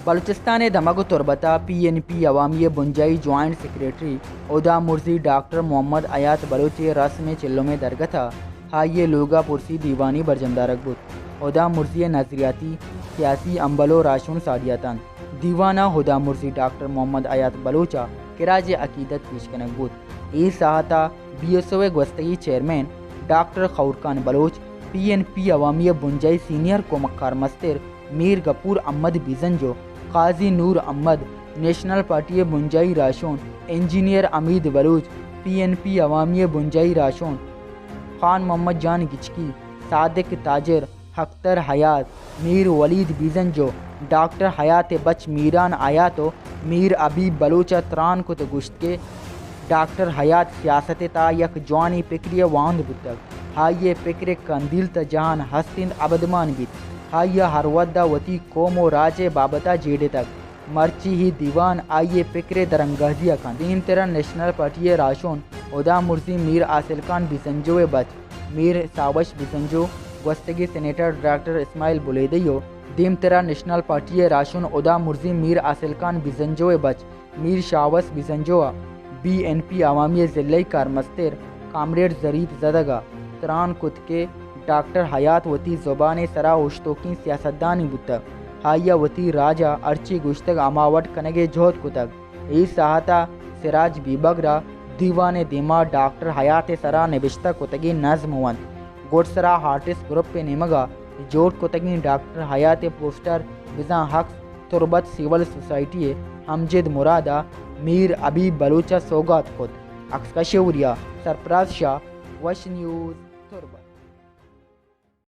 بلوچستان دمک و تربتا PNP Awami بنجائی joint secretary ادا Mizzi doctor محمد آیات بلوچ رسم چلو میں درگتھا ہائی لوگا پرسی دیوانی برجمدارک بود ادا مرزی نظریاتی سیاسی امبلو راشون ساڑیاتان دیوانہ ہدا مرزی ڈاکٹر محمد آیات بلوچا کراج عقیدت پیش کنک بود ای ساہتا BSO گوستگی چیئرمین ڈاکٹر خورکان بلوچ PNP عوامی بنجائی سینئر کو مکار مستر میر گپور احمد بیزنجو قاضی Noor Ahmed national party بنجائی راشون engineer امید بلوچ PNP عوامی بنجائی راشون خان محمد جان گچکی صادق تاجر اختر حیات میر ولید بیزنجو ڈاکٹر حیات بچ میران آیاتو میر ابی بلوچا تران کت گشت کے ڈاکٹر حیات سیاست تا یک جوانی پکری واند بتک ہائی پکر کندیل تا جہان ہستند ابدمان بیت ہائی ہر ودا وتی قوم و راج بابتا جیڑے تک مرچی ہی دیوان آئیے پکر درنگہزی اکان دیم تیرا نیشنل پارٹی راشون ادا مرزی میر آصل خان بیزنجو بچ میر ساوش بیزنجو گوستگی سینیٹر ڈاکٹر اسماعیل بلیدیو دیم تیرا نیشنل پارٹی راشون ادا مرزی میر آصل خان بیزنجو بچ میر شاوس بیزنجو BNP عوامی ضلعی کارمستر کامریڈ ظریف زدگا تران کت کے ڈاکٹر حیات وتی زبان سرا اوشتوکی سیاستدانی بودتگ ہایا وتی راجا ارچی گشتگ اماوٹ کنگے جہد کتگ ای ساہتا سراج بیبگرا دیوان دیما ڈاکٹر حیات سرا نبشتہ کتگی نظم وند گوٹ سرا ہارٹس گروپ پہ نمگا جوٹ کتگی ڈاکٹر حیات پوسٹر بزاں حق تربت سیول سوسائٹی امجد مرادہ میر ابی بلوچا سوگات خود اکسکا شوریا سرپراز شاہ وش نیوز تربت